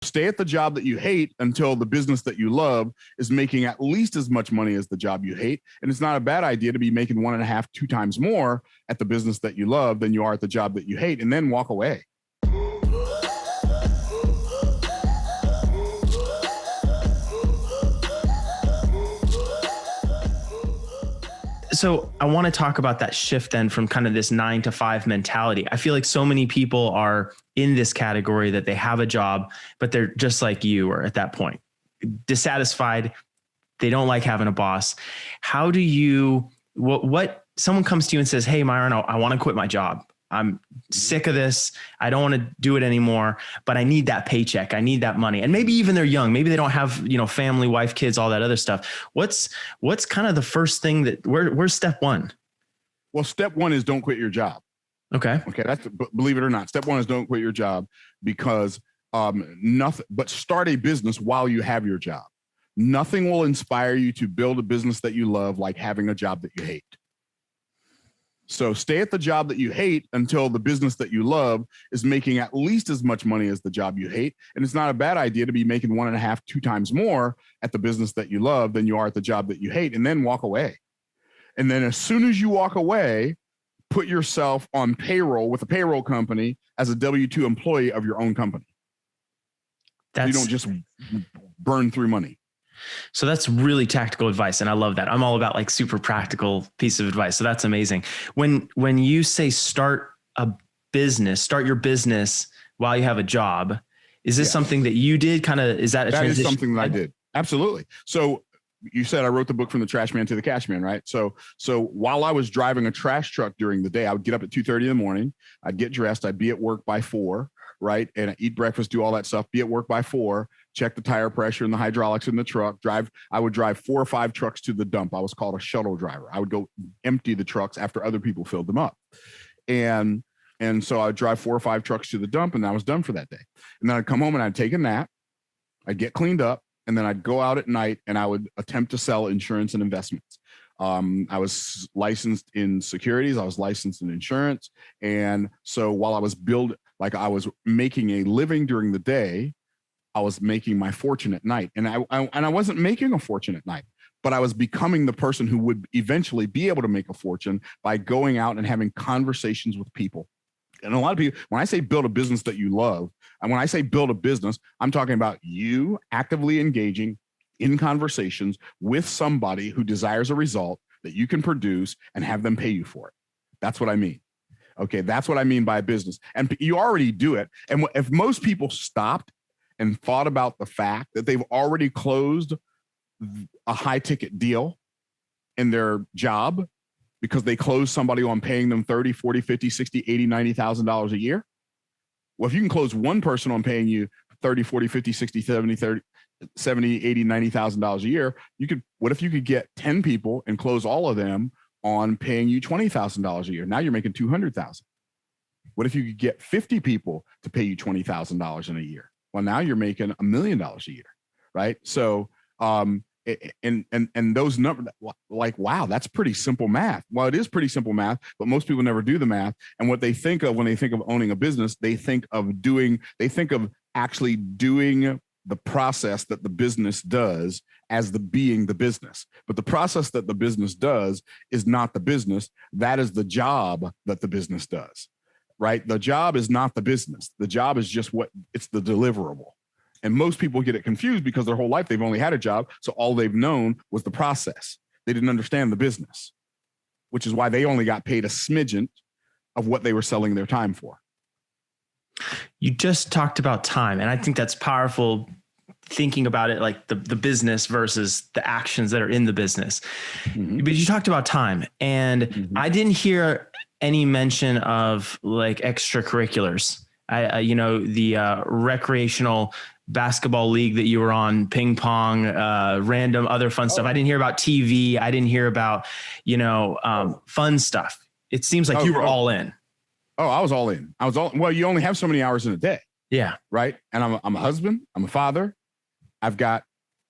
Stay at the job that you hate until the business that you love is making at least as much money as the job you hate. And it's not a bad idea to be making 1.5, 2 times more at the business that you love than you are at the job that you hate, and then walk away. So I want to talk about that shift then from kind of this 9 to 5 mentality. I feel like so many people are in this category that they have a job, but they're just like you are at that point, dissatisfied. They don't like having a boss. How do you, what someone comes to you and says, hey, Myron, I want to quit my job. I'm sick of this. I don't want to do it anymore, but I need that paycheck. I need that money. And maybe even they're young. Maybe they don't have, family, wife, kids, all that other stuff. What's kind of the first thing where's step one? Well, step one is don't quit your job. Okay. That's, believe it or not, step one is don't quit your job, because nothing, but start a business while you have your job. Nothing will inspire you to build a business that you love like having a job that you hate. So stay at the job that you hate until the business that you love is making at least as much money as the job you hate. And it's not a bad idea to be making 1.5, 2 times more at the business that you love than you are at the job that you hate, and then walk away. And then as soon as you walk away, put yourself on payroll with a payroll company as a W-2 employee of your own company. You don't just burn through money. So that's really tactical advice. And I love that. I'm all about like super practical piece of advice. So that's amazing. When you say start your business while you have a job, is this something that you did? Is that a transition? That is something that I did. Absolutely. So you said I wrote the book From the Trash Man to the Cash Man, right? So while I was driving a trash truck during the day, I would get up at 2:30 in the morning. I'd get dressed. I'd be at work by 4. Right. And I eat breakfast, do all that stuff, be at work by 4, check the tire pressure and the hydraulics in the truck, I would drive 4 or 5 trucks to the dump. I was called a shuttle driver. I would go empty the trucks after other people filled them up. And so I'd drive 4 or 5 trucks to the dump, and I was done for that day. And then I'd come home and I'd take a nap. I'd get cleaned up, and then I'd go out at night and I would attempt to sell insurance and investments. I was licensed in securities. I was licensed in insurance. And so while I was I was making a living during the day, I was making my fortune at night. And I wasn't making a fortune at night, but I was becoming the person who would eventually be able to make a fortune by going out and having conversations with people. And a lot of people, when I say build a business that you love, and when I say build a business, I'm talking about you actively engaging in conversations with somebody who desires a result that you can produce and have them pay you for it. That's what I mean. Okay, that's what I mean by a business. And you already do it. And if most people stopped and thought about the fact that they've already closed a high ticket deal in their job because they closed somebody on paying them 30, 40, 50, 60, 80, $90,000 a year. Well, if you can close one person on paying you 30, 40, 50, 60, 70, 30, 70, 80, $90,000 a year, what if you could get 10 people and close all of them on paying you $20,000 a year? Now you're making $200,000. What if you could get 50 people to pay you $20,000 in a year? Well, now you're making $1 million a year, right? So, and those numbers, like, wow, that's pretty simple math. Well, it is pretty simple math, but most people never do the math. And what they think of when they think of owning a business, they think of actually doing the process that the business does as being the business. But the process that the business does is not the business. That is the job that the business does, right? The job is not the business. The job is just it's the deliverable. And most people get it confused because their whole life they've only had a job. So all they've known was the process. They didn't understand the business, which is why they only got paid a smidgen of what they were selling their time for. You just talked about time, and I think that's powerful, thinking about it like the business versus the actions that are in the business. Mm-hmm. But you talked about time, and I didn't hear any mention of like extracurriculars. The recreational basketball league that you were on, ping pong, random other fun stuff. I didn't hear about TV. I didn't hear about, fun stuff. It seems like you were all in. Oh, I was all in. Well, you only have so many hours in a day. Yeah. Right. And I'm a husband. I'm a father. I've got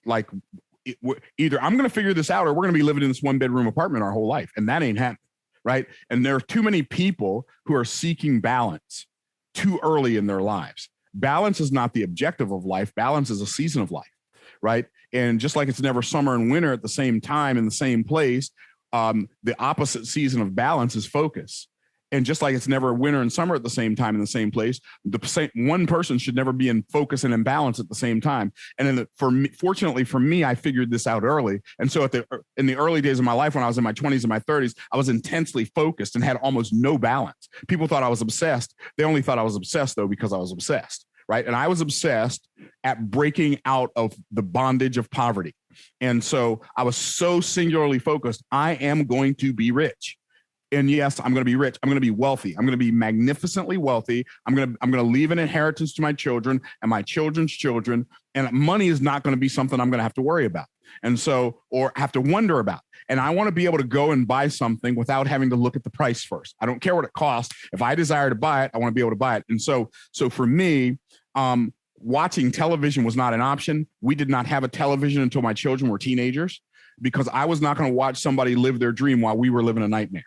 either I'm going to figure this out or we're going to be living in this 1-bedroom apartment our whole life. And that ain't happening. Right. And there are too many people who are seeking balance too early in their lives. balance is not the objective of life. Balance is a season of life, right? And just like it's never summer and winter at the same time in the same place, the opposite season of balance is focus. And just like it's never winter and summer at the same time in the same place, one person should never be in focus and in balance at the same time. And fortunately for me, I figured this out early. And so in the early days of my life, when I was in my 20s and my 30s, I was intensely focused and had almost no balance. People thought I was obsessed. They only thought I was obsessed though, because I was obsessed, right? And I was obsessed at breaking out of the bondage of poverty. And so I was so singularly focused. I am going to be rich. And yes, I'm going to be rich. I'm going to be wealthy. I'm going to be magnificently wealthy. I'm going to leave an inheritance to my children and my children's children. And money is not going to be something I'm going to have to worry about. And so, or have to wonder about. And I want to be able to go and buy something without having to look at the price first. I don't care what it costs. If I desire to buy it, I want to be able to buy it. And so for me, watching television was not an option. We did not have a television until my children were teenagers, because I was not going to watch somebody live their dream while we were living a nightmare.